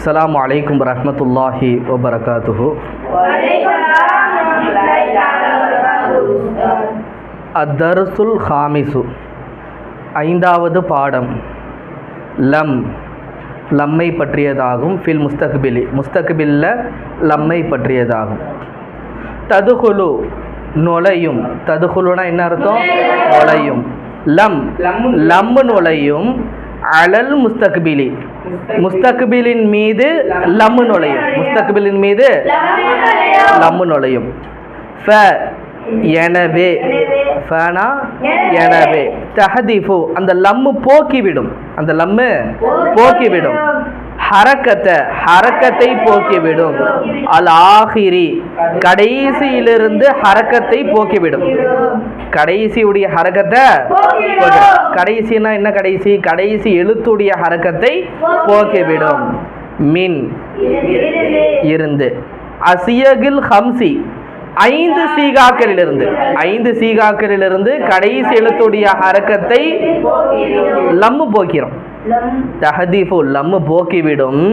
அஸ்ஸலாமு அலைக்கும் வரஹ்மத்துல்லாஹி வபரகாத்துஹு. அத்தர்சுல் ஹாமிசு, ஐந்தாவது பாடம். லம், லம்மை பற்றியதாகும். ஃபில் முஸ்தக்பிலி, முஸ்தக்பில்ல லம்மை பற்றியதாகும். ததுகுலு, நுழையும். ததுகுலுனா என்ன அர்த்தம்? நுழையும். லம், லம் நுழையும். அலல் முஸ்தக்பிலி, முஸ்தக்பிலின் மீது லம்மு நுழையும். முஸ்தக்பிலின் மீது லம்மு நுழையும். ஃப, எனவே. ஃபனா எனவே. தஹதீஃபு, அந்த லம்மு போக்கிவிடும். அந்த லம்மு போக்கிவிடும். ஹரக்கத்தை, ஹரக்கத்தை போக்கிவிடும். அல் ஆஹிரி, கடைசியிலிருந்து ஹரக்கத்தை போக்கிவிடும். கடைசியுடைய ஹரக்கத்தை, கடைசினா என்ன கடைசி? கடைசி எழுத்துடைய ஹரக்கத்தை போக்கிவிடும். மின், இருந்து. அசியகில் ஹம்சி, ஐந்து சீகாக்களிலிருந்து, ஐந்து சீகாக்களிலிருந்து கடைசி எழுத்துடைய ஹரக்கத்தை லம்மு போக்கிறோம். தஹதீஃபு, லம்மு போக்கிவிடும்.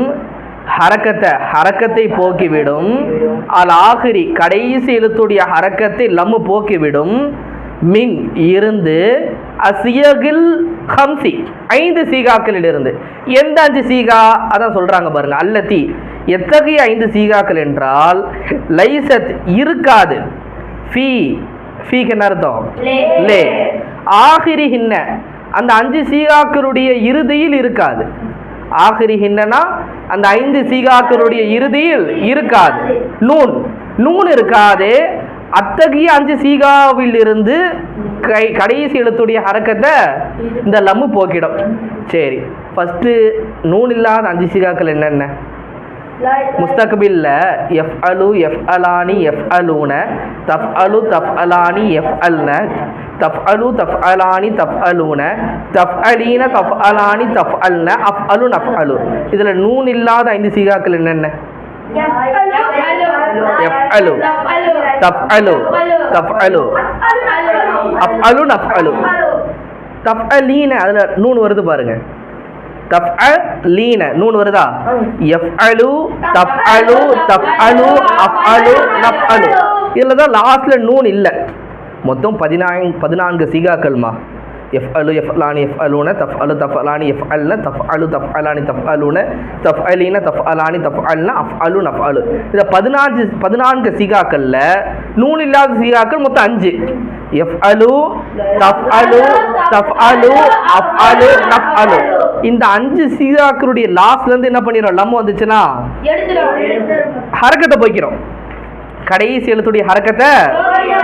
ஹரக்கத்தை, ஹரக்கத்தை போக்கிவிடும். அல் ஆஹிரி, கடைசி எழுத்துடைய ஹரக்கத்தை லம்மு போக்கிவிடும். மின், இருந்து. அசியகில் ஹம்சி, ஐந்து சீகாக்களிலிருந்து. எந்த அஞ்சு சீகா? அதான் சொல்றாங்க பாருங்க. அல்லத்தி, எத்தகைய ஐந்து சீகாக்கள் என்றால் லைசத், இருக்காது. ஃபீ, ஃபீக்கு என்ன அர்த்தம்? லே. ஆஹிரி ஹின்ன, அந்த அஞ்சு சீகாக்களுடைய இறுதியில் இருக்காது. ஆஹிரி ஹின்னா அந்த ஐந்து சீகாக்களுடைய இறுதியில் இருக்காது. நூன், நூன் இருக்காது. அத்தகைய அஞ்சு சீகாவில் இருந்து கடைசி எழுத்துடைய ஹரக்கத்தை இந்த லம்மு போக்கிடும். சரி, ஃபஸ்ட்டு நூன் இல்லாத அஞ்சு சீகாக்கள் என்னென்ன? முஸ்தக்பில்ல எஃப்அலு, எஃப்அலானி, எஃப்அலூன. தஃப்அலு, தஃப்அலானி, எஃப்அல்ன. தஃப்அலு, தஃப்அலானி, தஃப்அலூன. தஃப்அலீன, தஃப்அலானி, தஃப்அல்ன. அஃப்அலு, நஃப்அலு. இதில் நூன் இல்லாத ஐந்து சீகாக்கள் என்னென்ன? எஃப்அலு, தஃப்அலு, தஃப்அலு, அஃப்அலு, நஃப்அலு. தஃப்அலீன, அதில் நூன் வருது பாருங்க. தஃப்அலீன, நூன் வருதா? யஃப்அலு, தஃப்அலு, தஃப்அலு, அஃப்அலு, நஃப்அலு. இதில் தான் லாஸ்ட்டில் நூன் இல்லை. மொத்தம் 14 சீகாக்கள்மா. எஃப்அலு, எஃப்அலானி, எஃப்அலூன. தஃப்அலு, தஃப்அலானி, எஃப்அல்ன. தஃப்அலு, தஃப்அலானி, தஃப்அலூன. தஃப்அலீன, தஃப்அலானி, தஃப்அல்ன. அஃப்அலு, நஃப்அலு. இதை 14 சீகாக்களில் நூன் இல்லாத சீகாக்கள் மொத்தம் 5. எஃப்அலு, தஃப்அலு, தஃப்அலு, அஃப்அலு, நஃப்அலு. இந்த 5 சீகாக்களுடைய லாஸ்ட்ல இருந்து என்ன பண்ணிடும்? லம் வந்துச்சுன்னா ஹரக்கத்தை போய்க்கிறோம். கடைசி எழுத்துடைய ஹரக்கத்தை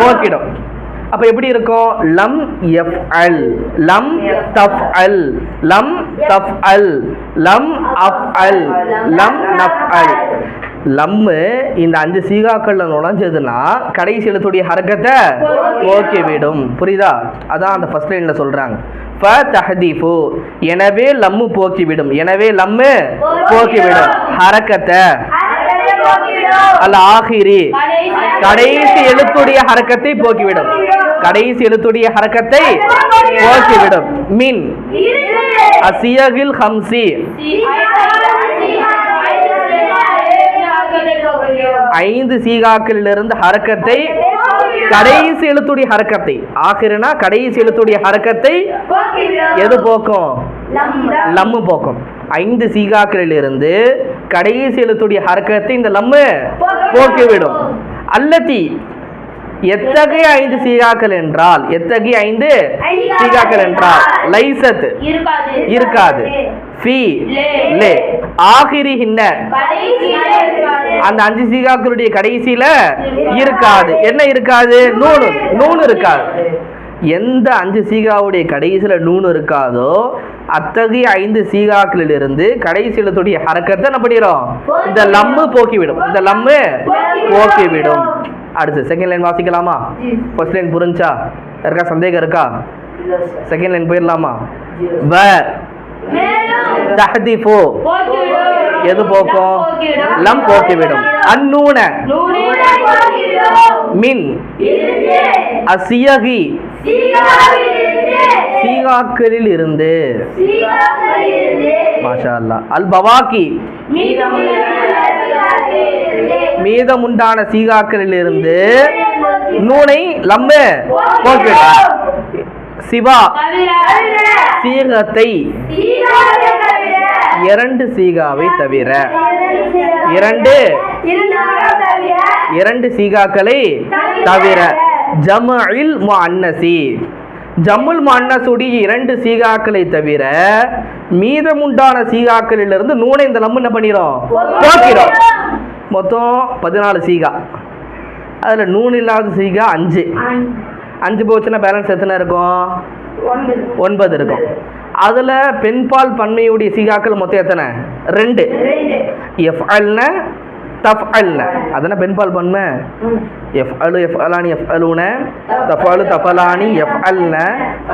போக்கிடும். அப்ப எப்படி இருக்கும்? லம் யஃப்அல், லம் தஃப்அல், லம் தஃப்அல், லம் அஃப்அல், லம் நஃப்அல். லம்மு இந்த 5 சீகாக்கள்ல நுழைஞ்சதுன்னா கடைசி எழுத்துடைய ஹரக்கத்தை போக்கிவிடும். புரியுதா? அதான் அந்த ஃபர்ஸ்ட் லைன்ல சொல்றாங்க. ஃப தஹதீஃபு, எனவே லம்மு போக்கிவிடும். எனவே லம்மு போக்கிவிடும். ஹரக்கத்தை. அல் ஆஹிரி, கடைசி எழுத்துடைய ஹரக்கத்தை போக்கிவிடும். கடைசி எழுத்துடைய ஹரக்கத்தை போக்கிவிடும். மின், அசியகில் ஹம்சி, ஐந்து சீகாக்களிலிருந்து ஹரக்கத்தை, கடைசி எழுத்துடைய ஹரக்கத்தை. ஆகிரனா கடைசி எழுத்துடைய ஹரக்கத்தை எது போக்கும்? லம்மு போக்கும். 5 சீகாக்களிலிருந்து கடைசி எழுத்துடைய ஹரக்கத்தை இந்த லம்மு போக்கிவிடும். அல்லத்தி, எத்தகைய 5 சீகாக்கள் என்றால், எத்தகைய 5 சீகாக்கள் என்றால் லைசத், இருக்காது. ஃபீ, லே. ஆகிரி ஹின்ன, அந்த 5 சீகாக்களுடைய கடைசியில இருக்காது. என்ன இருக்காது? நூனு, நூனு இருக்காது. எந்த 5 சீகாவுடைய கடைசியில நூனு இருக்காதோ அத்தகைய 5 சீகாக்களிலிருந்து கடைசி எழுத்துடைய ஹரக்கத்தை என்ன பண்ணிடும்? இந்த லம்மு போக்கிவிடும். இந்த லம்மு போக்கிவிடும். அடுத்து செகண்ட் லைன் வாசிக்கலாமா? ஃபர்ஸ்ட் லைன் புரிஞ்சா? இருக்கா சந்தேகம் இருக்கா? செகண்ட் லைன் போயிடலாமா? வ தஹதீஃபு, எது போக்கும்? லம் போக்கிவிடும். அன்னூன, மின். அசியகி, சீகாக்களில் இருந்து. மாஷா அல்லாஹ். அல் பவாக்கி மீதமுண்டான சீகாக்களில் இருந்து நூனை லம்ம போக்கிவிடும். சிவா சீகத்தை இரண்டு சீகாவை தவிர. இரண்டு சீகாக்களை தவிர. ஜம்இல் முஅன்னசி ஜம்முல் முஅன்னசுடைய இரண்டு சீகாக்களை தவிர மீதமுண்டான சீகாக்களிலிருந்து நூனை இந்த லம்மு என்ன பண்ணிடும் போக்கிறோம். மொத்தம் 14 சீகா. அதில் நூன் இல்லாத சீகா 5. 5 போச்சுன்னா பேலன்ஸ் எத்தனை இருக்கும்? 9 இருக்கும். அதில் பெண்பால் பன்மையுடைய சீகாக்கள் மொத்தம் எத்தனை? 2. எஃப்அல்ன தஃப்அல்ன அதனால் பெண்பால் பன்மை. எஃப்அலு எஃப்அலானி எஃப்அலூன, தஃபஅலு தஃபலானி எஃப்அல்ன,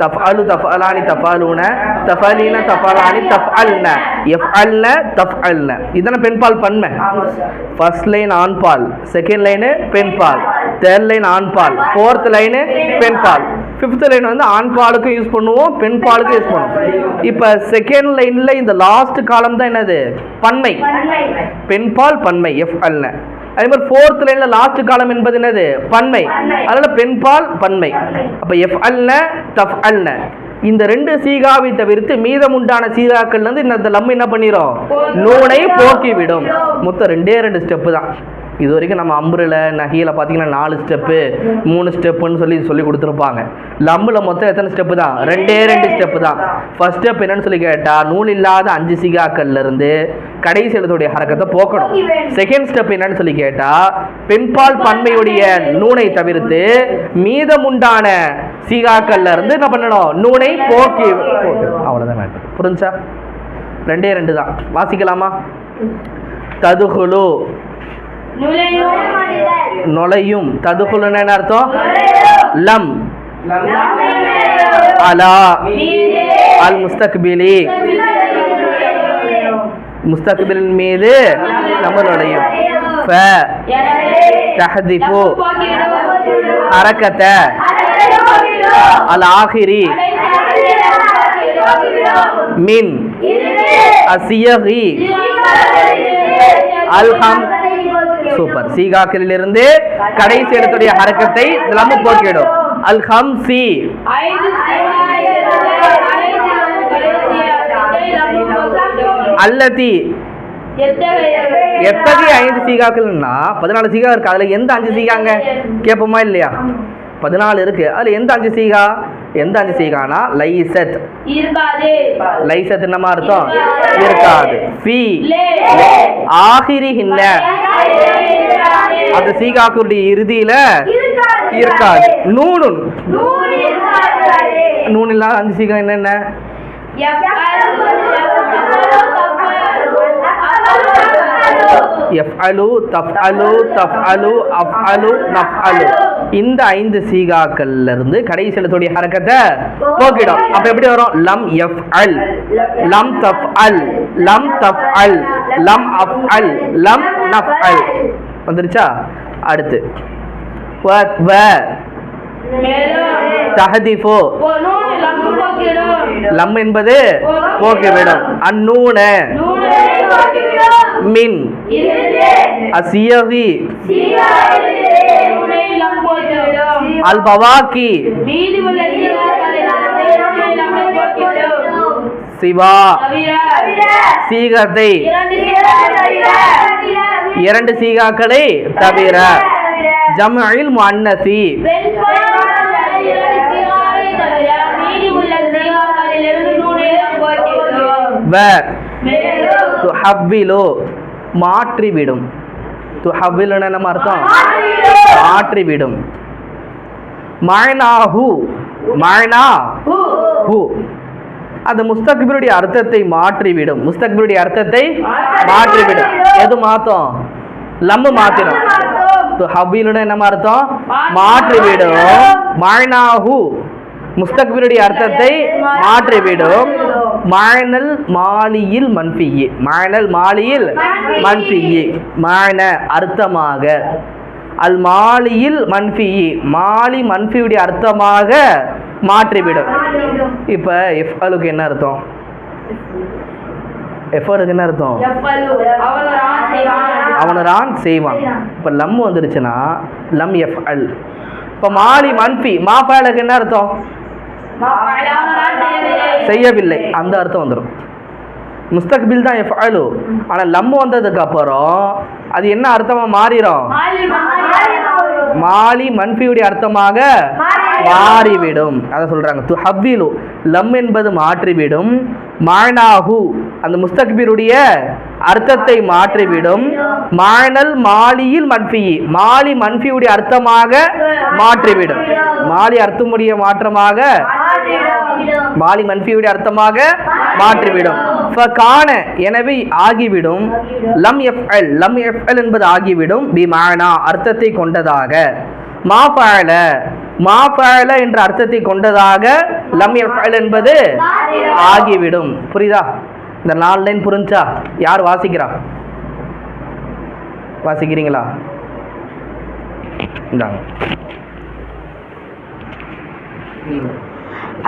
தஃபஅலு தஃபலானி தஃபஅலூன, தஃபலீன தஃபலானி தஃப்அல்ன, எஃப்அல்ன தஃப்அல்ன. இதெல்லாம் பெண்பால் பன்மை. ஃபர்ஸ்ட் லைன் ஆண்பால், செகண்ட் லைனு பெண்பால், தேர்ட் லைன் ஆண்பால், ஃபோர்த் லைனு பெண்பால், ஃபிஃப்த் லைன் வந்து ஆண்பாலுக்கும் யூஸ் பண்ணுவோம், பெண்பாலுக்கும் யூஸ் பண்ணுவோம். இப்போ செகண்ட் லைனில் இந்த லாஸ்ட் காலம் தான் என்னது? பன்மை. பெண்பால் பன்மை எஃப்அல்ன. அதே மாதிரி ஃபோர்த் லைன்ல லாஸ்ட் காலம் என்பது என்னது? பன்மை. அதனால பெண்பால் பன்மை. அப்ப எஃப்அல்ன தஃப்அல்ன இந்த 2 சீகாவை தவிர்த்து மீதமுண்டான சீகாக்கள் வந்து இந்த லம்மு என்ன பண்ணிரும்? நூனை போக்கிவிடும். மொத்தம் 2 ஸ்டெப்பு தான். இது வரைக்கும் நம்ம அம்புரில் நகியில் பார்த்தீங்கன்னா 4 ஸ்டெப்பு 3 ஸ்டெப்புன்னு சொல்லி கொடுத்துருப்பாங்க. லம்மில் மொத்தம் எத்தனை ஸ்டெப்பு தான்? 2 ஸ்டெப்பு தான். ஃபர்ஸ்ட் ஸ்டெப் என்னன்னு சொல்லி கேட்டால் நூல் இல்லாத 5 சீகாக்கள்லேருந்து கடைசி எழுத்துடைய ஹரக்கத்தை போக்கணும். செகண்ட் ஸ்டெப் என்னன்னு சொல்லி கேட்டால் பெண்பால் பன்மையுடைய நூனை தவிர்த்து மீதமுண்டான சீகாக்கள்ல இருந்து என்ன பண்ணணும்? நூனை போக்கி. அவ்வளோதான் மேட்டர். புரிஞ்சா? 2 தான். வாசிக்கலாமா? ததுகுலு நுழையும். ததுகுலுன்னு என்ன அர்த்தம்? லம் அலா அல் முஸ்தக்பிலி முஸ்தக்பிலின் மீது நம்ம நுழையும். ஃப தஹதிஃபு ஹரக்கத அல் ஆஹிரி மின் அசியகி அல்ஹம். சூப்பர். சீகாக்களிலிருந்து கடைசி எழுத்துடைய ஹரக்கத்தை லம்மு போக்கிடும். அல் ஹம்சி அல்லதி. எத்தகைய 5 சீகாக்கள்னா 14 சீகா இருக்கு. அதுல எந்த 5 சீகாங்க கேட்போமா இல்லையா? 14 இருக்கு. அதுல எந்த 5 சீகா? எந்த 5 சீகானா லைசத். லைசத் என்னமா அர்த்தம்? இருக்காது. ஃபி ஆஹிரிஹின்ன அந்த சீகாக்குடைய இறுதியில இருக்காது. நூனுன் நூன் இல்லாத 5 சீகா என்னென்ன? எஃப்அலு தஃப்அலு தஃப்அலு அஃப்அலு நஃப்அலு இந்த 5 சீகாக்கள்ல இருந்து கடைசி எழுத்துடைய ஹரக்கத்தை போக்கிடும். அப்ப எப்படி வரும்? லம் எஃப்அல், லம் தஃப்அல், லம் தஃப்அல், லம் அஃப்அல், லம் நஃப்அல். வந்துருச்சா? அடுத்து வ தஹதிஃபு லம் என்பது போக்கிவிடும். அந்நூன மின் அசியகி அல் பவாக்கி சிவா சீகத்தை 2 சீகாக்களை தவிர. ஜம்இல் முஅன்னசி வ துஹவ்விலு மாற்றிவிடும். துஹவ்விலுன்னா என்ன அர்த்தம்? மாற்றிவிடும். மஅனாஹு மஅனாஹு அந்த முஸ்தக்பிலுடைய அர்த்தத்தை மாற்றிவிடும். முஸ்தக்பிலுடைய அர்த்தத்தை மாற்றிவிடும். எது மாத்தும்? லம்மு மாத்திடும். துஹவ்விலுன்னா என்ன அர்த்தம்? மாற்றிவிடும். மஅனாஹு முஸ்தக்பிலுடைய அர்த்தத்தை மாற்றிவிடும். மஅனல் மாலியில் மன்ஃபியி மஅனல் மாலியில் மன்ஃபியி மஅன அர்த்தமாக. அல் மாலியில் மன்ஃபியி மாலி மன்ஃபியுடைய அர்த்தமாக மாற்றிவிடும். இப்போ எஃப்அலுக்கு என்ன அர்த்தம்? எஃப்அலுக்கு என்ன அர்த்தம்? அவனரான் செய்வான். இப்போ லம் வந்துருச்சுன்னா லம் எஃப்அல். இப்போ மாலி மன்ஃபி மாஃபஅலுக்கு என்ன அர்த்தம்? செய்யவில்லை, அந்த அர்த்தம் வந்துடும். முஸ்தக்பில் தான் எஃப்அலு. ஆனால் லம் வந்ததுக்கு அப்புறம் அது என்ன அர்த்தமா மாறிடும்? மாலி மன்ஃபியுடைய அர்த்தமாக மாறிவிடும். அதை சொல்றாங்க துஹவ்விலு. லம் என்பது மாற்றிவிடும். மானாஹு அந்த முஸ்தக்பிருடைய அர்த்தத்தை மாற்றிவிடும். மானல் மாலியில் மன்ஃபி மாலி மன்ஃபியுடைய அர்த்தமாக மாற்றிவிடும். மாலி அர்த்தமுடைய மாற்றமாக மாலி மன்ஃபியுடைய அர்த்தமாக மாற்றிவிடும். ஃபகான எனவே ஆகிவிடும். லம் எஃப்அல் லம் எஃப்அல் என்பது ஆகிவிடும். பி மானா அர்த்தத்தை கொண்டதாக. மா ஃபஅல மா ஃபஅல என்ற அர்த்தத்தை கொண்டதாக லம் எஃப்அல் என்பது ஆகிவிடும். புரியுதா? இந்த 4 லைன் புரிஞ்சா? யார் வாசிக்கிறா? வாசிக்கிறீங்களா? இந்தாங்க.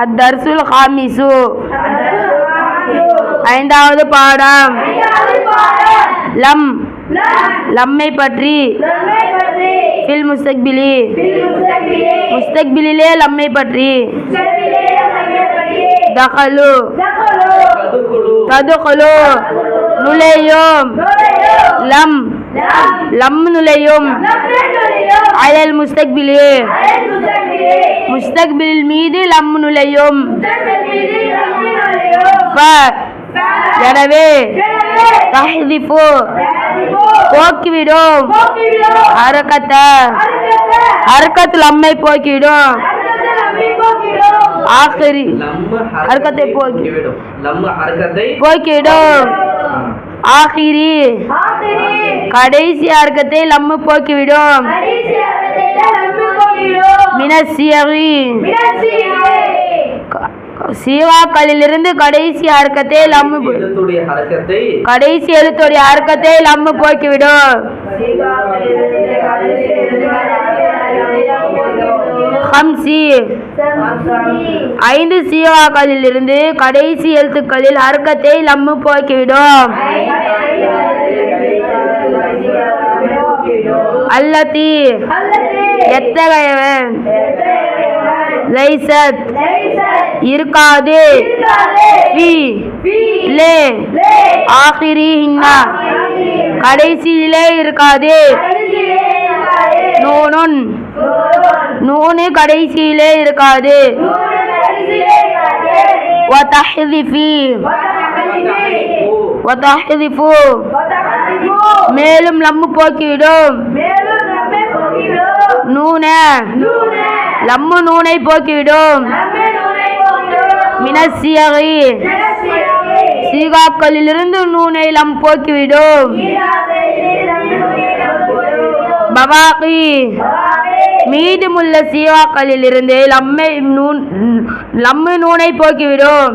அத்தர்சுல் ஹாமிசு ஐந்தாவது பாடம். லம் லம்மை பற்றி. ஃபில் முஸ்தக்பிலி முஸ்தக்பிலிலே லம்மை பற்றி. தகலு ததுகுலு நுழையும். லம் லம் நுழையும். அலல் முஸ்தக்பிலி முஸ்தக்பில் மீது லம் நுழையும். எனவே தஹ்திஃபு போக்கிவிடும். ஹரக்கத் லம்மை போக்கிவிடும். ஆகிரி ஹரக்கத்தை போக்கிவிடும். ஆகிரி கடைசி ஹரக்கத்தை லம்மு போக்கிவிடும். மினசியரி சீவாக்களிலிருந்து கடைசி ஹரக்கத்தை லம்மு கடைசி எழுத்துடைய ஹரக்கத்தை லம்மு போக்கிவிடும். ஹம்சி 5 சீவாக்களிலிருந்து கடைசி எழுத்துக்களில் ஹரக்கத்தை லம்மு போக்கிவிடும். அல்லதி எத்தகையவன். லைசத் இருக்காது. ஃபி லே ஆகிரிஹின்னா கடைசியிலே இருக்காது. நூனுன் நூனு கடைசியிலே இருக்காது. வதஹ்திஃபி வதஹ்திஃபு மேலும் லம்மு போக்கிவிடும். நூன லம்மு நூனை போக்கிவிடும். மினசியகி சீகாக்களிலிருந்து நூனை லம் போக்கிவிடும். பவாகி மீதமுள்ள சீகாக்களிலிருந்து லம்மு நூனை போக்கிவிடும்.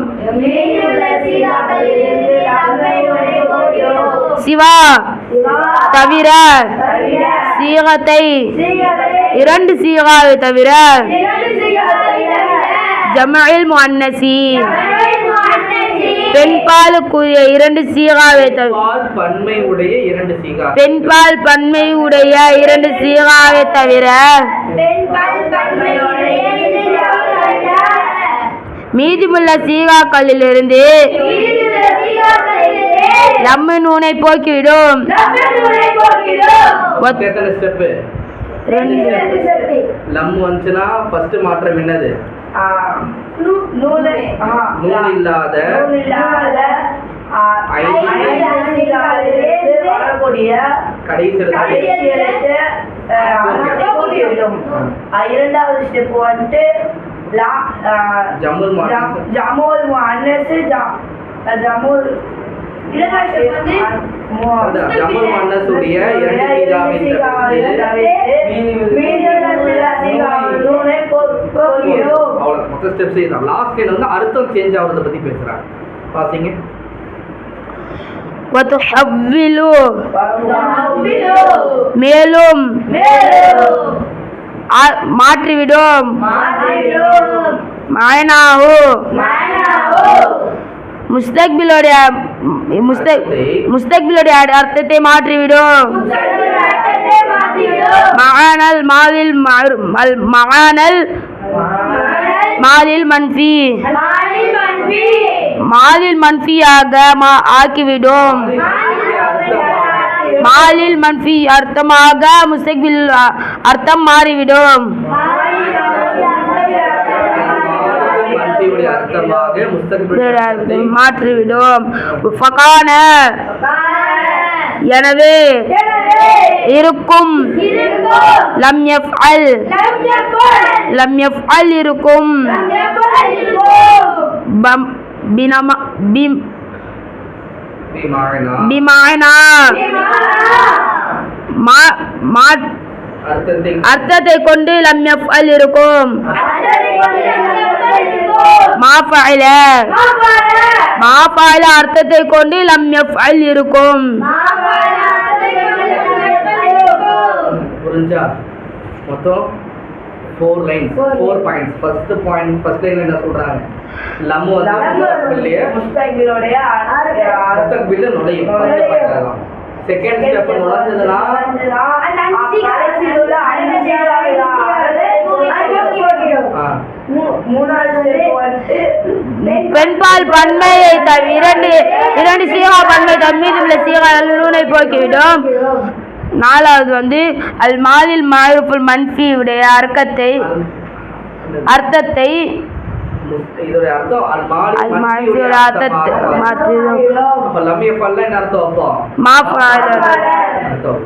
சிவா தவிர சீகத்தை 2 சீகாவை தவிர ஜமஇல் முஅன்னசி பெண்பாலுக்குரிய 2 சீகாவை பெண்பால் பன்மை உடைய 2 சீகாவை தவிர மீதிமுள்ள சீகாக்களிலிருந்து லம்மு நூனை போக்கிவிடும். லம் வந்துச்சுன்னா ஃபர்ஸ்ட் மாற்றம் என்னது? நூன் இல்லாத இரண்டாவது ஸ்டெப் வந்துட்டு ஜமுல் முஅன்னஸ் ஜமுல் ஜமுல் முஅன்னஸ் உடைய 2 சீகாவை மொத்த ஸ்டெப்ஸ் இதுதான். லாஸ்ட் லைன் வந்து அர்த்தம் சேஞ்ச் ஆகுறத பத்தி பேசுறாங்க. பாத்தீங்க. வதுஹவ்விலு மேலும் மாற்றிவிடும். மாயனாஹு முஸ்தக்பிலுடைய முஸ்தக்பிலுடைய அர்த்தத்தை மாற்றிவிடும். மகானல் மாலில் மன்ஃபி மாலில் மன்ஃபியாக ஆக்கிவிடும். மாலில் மன்ஃபி அர்த்தமாக முஸ்தக்பில் அர்த்தம் மாறிவிடும். மாற்றிவிடும். ஃபகான எனவே இருக்கும். லம் யஃப்அல் இருக்கும். பிமானா அர்த்தத்தை கொண்டு லம் யஃப்அல் இருக்கும். மாஃபஅல அர்த்தத்தை கொண்டு லம் யஃப்அல் இருக்கும். புரிஞ்சா? மொத்தம் 4 லைன்ஸ் 4 பாயிண்ட்ஸ். ஃபர்ஸ்ட் லைன்ல என்ன சொல்றாங்க? லம் வந்து முஸ்தக்பிலுடைய முஸ்தக்பில் நுழையும். ஃபர்ஸ்ட் பாயிண்ட் அதான். செகண்ட் ஸ்டெப் நுழைஞ்சதுனா பெண்பால் பன்மையை இரண்டு சீகா பன்மை மீதுள்ள சீகா நூனை போக்கிவிடும். நாலாவது வந்து அல் மாலில் மாயுஃபுல் மன்ஃபி உடைய அர்த்தத்தை இதோட அர்த்தம் அல் மாலில் அர்த்தத்தை மாற்றிடும். அப்ப லம் யஃப்அல் என்ன அர்த்தம்? அப்போ மாஃபஅல அர்த்தம்.